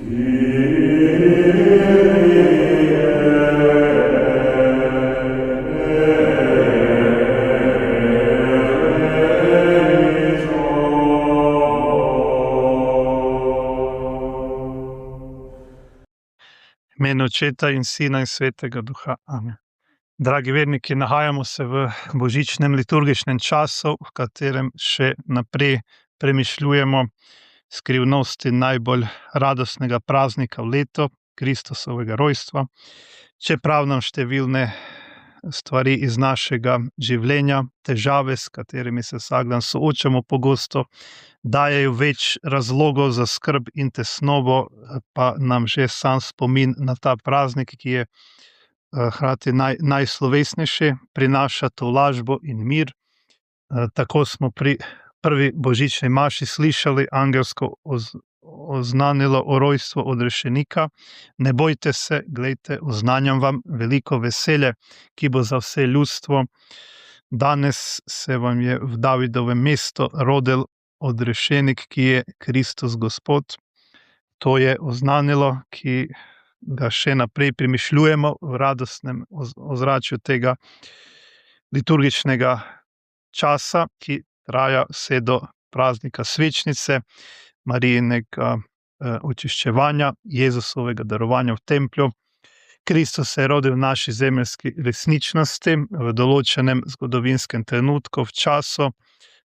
V imenu Očeta in Sina in Svetega Duha. Amen. Dragi verniki, nahajamo se v božičnem liturgičnem času, v katerem še naprej premišljujemo skrivnosti najbolj radostnega praznika v letu, Kristusovega rojstva. Čeprav nam številne stvari iz našega življenja, težave, s katerimi se vsak dan soočamo, pogosto dajejo več razlogov za skrb in tesnobo, pa nam že sam spomin na ta praznik, ki je hkrati najslovesnejši, prinaša tolažbo in mir. Tako smo pri prvi božični maši slišali angelsko oznanilo o rojstvu odrešenika. Ne bojte se, glejte, oznanjam vam veliko veselje, ki bo za vse ljudstvo. Danes se vam je v Davidovem mestu rodil odrešenik, ki je Kristus Gospod. To je oznanilo, ki ga še naprej premišljujemo v radostnem ozračju tega liturgičnega časa, ki traja vse do praznika svečnice, Marijinega očiščevanja, Jezusovega darovanja v templju. Kristus se je rodil v naši zemeljski resničnosti, v določenem zgodovinskem trenutku, v času,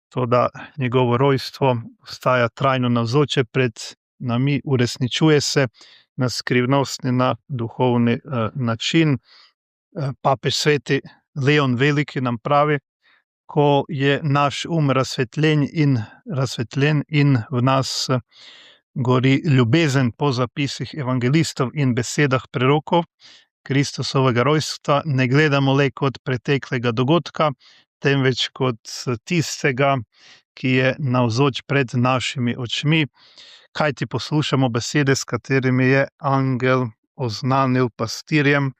toda njegovo rojstvo ostaja trajno navzoče pred nami, uresničuje se na skrivnostni, na duhovni način. Papež sveti Leon Veliki nam pravi, ko je naš razsvetljen in v nas gori ljubezen po zapisih evangelistov in besedah prerokov Kristusovega rojstva, ne gledamo le kot preteklega dogodka, temveč kot tistega, ki je navzoč pred našimi očmi, kajti poslušamo besede, s katerimi je angel oznanil pastirjem: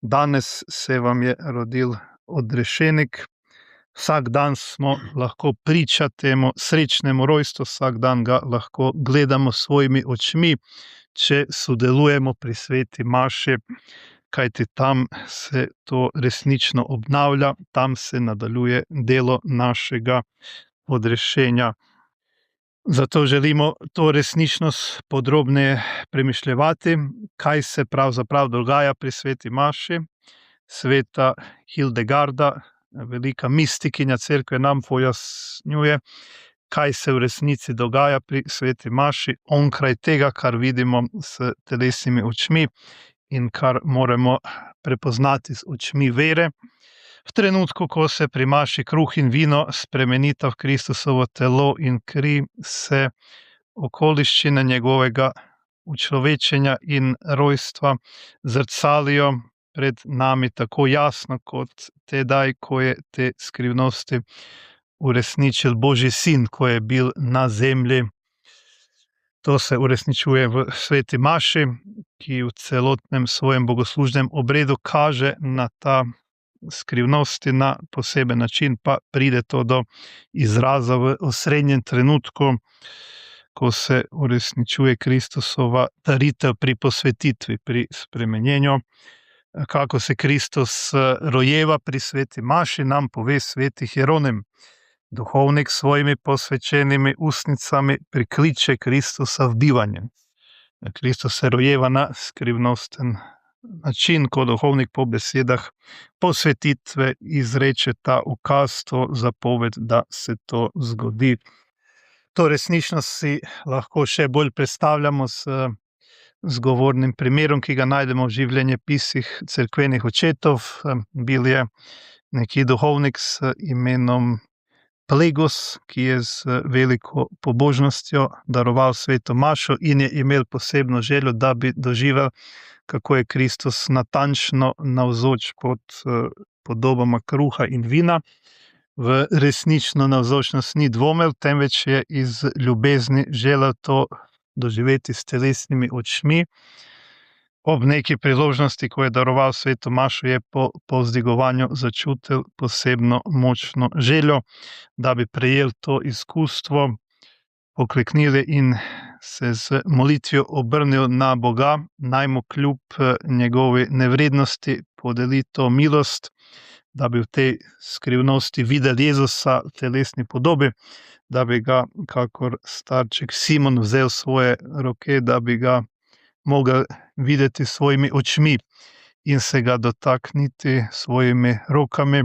danes se vam je rodil odrešenik. Vsak dan smo lahko priča temu srečnemu rojstvu, vsak dan ga lahko gledamo s svojimi očmi, če sodelujemo pri sveti maši, kajti tam se to resnično obnavlja, tam se nadaljuje delo našega odrešenja. Zato želimo to resničnost podrobneje premišljevati, kaj se pravzaprav dogaja pri sveti maši. Sveta Hildegarda, velika mistikinja cerkve, nam pojasnjuje, kaj se v resnici dogaja pri sveti maši, onkraj tega, kar vidimo s telesnimi očmi in kar moramo prepoznati z očmi vere. V trenutku, ko se pri maši kruh in vino spremenita v Kristusovo telo in kri, se okoliščine njegovega učlovečenja in rojstva zrcalijo pred nami tako jasno, kot tedaj, ko je te skrivnosti uresničil Božji sin, ko je bil na zemlji. To se uresničuje v sveti maši, ki v celotnem svojem bogoslužnem obredu kaže na ta skrivnosti, na poseben način pa pride to do izraza v osrednjem trenutku, ko se uresničuje Kristusova daritev pri posvetitvi, pri spremenjenju. Kako se Kristus rojeva pri sveti maši, nam pove sveti Hieronim. Duhovnik s svojimi posvečenimi ustnicami prikliče Kristusa v bivanje. Kristus se rojeva na skrivnosten način, ko duhovnik po besedah posvetitve izreče ta ukaz, to zapoved, da se to zgodi. To resničnost si lahko še bolj predstavljamo s zgovornim primerom, ki ga najdemo v življenjepisih cerkvenih očetov. Bil je neki duhovnik s imenom Plegus, ki je z veliko pobožnostjo daroval sveto mašo in je imel posebno željo, da bi doživel, kako je Kristus natančno navzoč pod podobama kruha in vina. V resnično navzočnost ni dvomil, temveč je iz ljubezni želel to doživeti s telesnimi očmi. Ob neki priložnosti, ko je daroval sveto mašo, je po povzdigovanju začutil posebno močno željo, da bi prejel to izkustvo. pokleknili in se z molitvijo obrnili na Boga, naj mu kljub njegovi nevrednosti podeli to milost, da bi v tej skrivnosti videli Jezusa v telesni podobi, da bi ga, kakor starček Simon, vzel v svoje roke, da bi ga mogel videti s svojimi očmi in se ga dotakniti s svojimi rokami.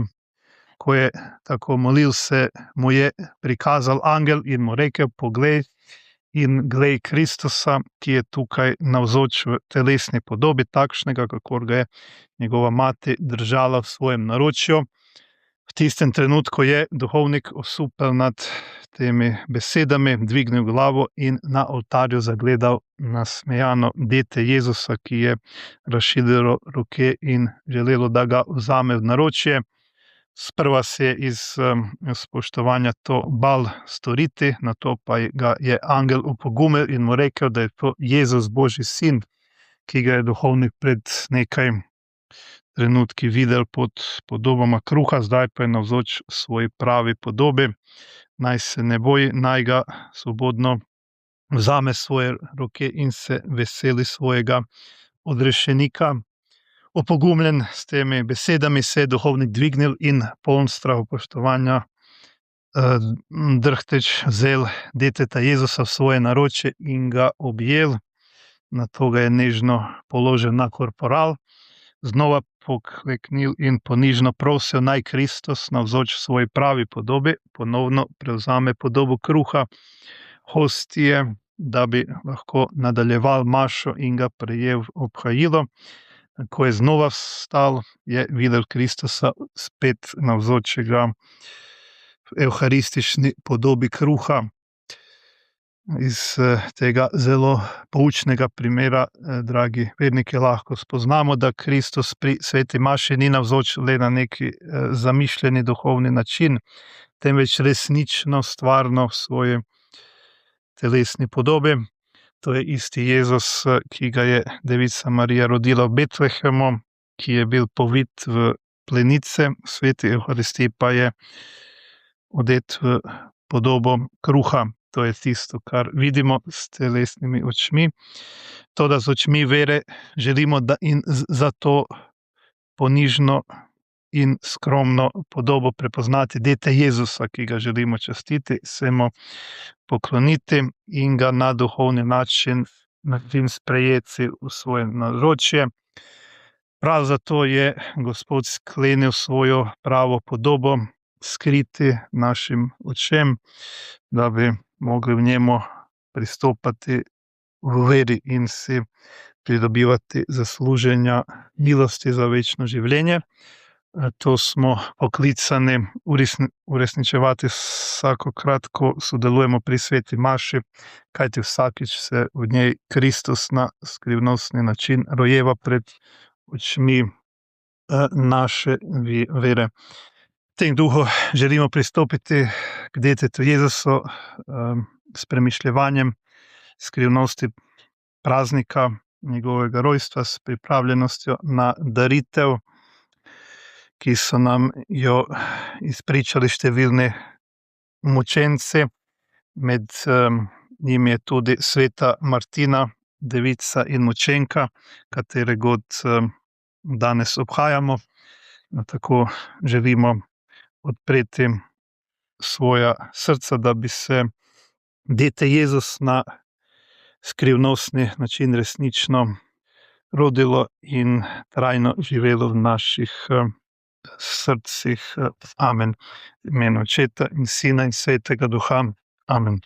Ko je tako molil se, mu je prikazal angel in mu rekel: poglej in glej Kristusa, ki je tukaj navzoč v telesni podobi, takšnega, kakor ga je njegova mati držala v svojem naročju. V tistem trenutku je duhovnik osupel nad temi besedami, dvignil glavo in na oltarju zagledal nasmejano dete Jezusa, ki je razširilo roke in želelo, da ga vzame v naročje. Sprva se je iz spoštovanja to bal storiti, nato pa ga je angel opogumil in mu rekel, da je to Jezus, Božji sin, ki ga je duhovnik pred nekaj trenutki videl pod podobama kruha, zdaj pa je navzoč v svoji pravi podobi. Naj se ne boji, naj ga svobodno vzame svoje roke in se veseli svojega odrešenika. Opogumljen s temi besedami se je duhovnik dvignil in poln strahopoštovanja drhteč vzel deteta Jezusa v svoje naročje in ga objel. Nato ga je nežno položil na korporal, znova pokleknil in ponižno prosil, naj Kristus navzoč v svoji pravi podobi ponovno prevzame podobo kruha, hostije, da bi lahko nadaljeval mašo in ga prejel v obhajilo. Ko je znova vstal, je videl Kristusa spet navzočega v evharistični podobi kruha. Iz tega zelo poučnega primera, dragi verniki, lahko spoznamo, da Kristus pri sveti maši ni navzoč le na neki zamišljeni duhovni način, temveč resnično, stvarno v svoji telesni podobi. To je isti Jezus, ki ga je devica Marija rodila v Betlehemu, ki je bil povit v plenice, v sveti evharistiji pa je odet v podobo kruha. To je tisto, kar vidimo s telesnimi očmi. Toda z očmi vere želimo, da in zato ponižno in skromno podobo prepoznati dete Jezusa, ki ga želimo častiti, se mu pokloniti in ga na duhovni način sprejeti v svoje naročje. Prav zato je Gospod sklenil svojo pravo podobo skriti našim očem, da bi mogli v njemu pristopati v veri in si pridobivati zasluženja milosti za večno življenje. To smo poklicani uresničevati vsakokrat, ko sodelujemo pri sveti maši, kajti vsakič se v njej Kristus na skrivnostni način rojeva pred očmi naše vere. V tem duhu želimo pristopiti k detetu Jezusu s premišljevanjem skrivnosti praznika njegovega rojstva, s pripravljenostjo na daritev, ki so nam jo izpričali številni mučenci. Med njimi je tudi sveta Martina, devica in mučenka, katere god danes obhajamo. Tako želimo odpreti svoja srca, da bi se dete Jezus na skrivnostni način resnično rodilo in trajno živelo v naših srcih. Amen. V imenu Očeta in Sina in Svetega Duha. Amen.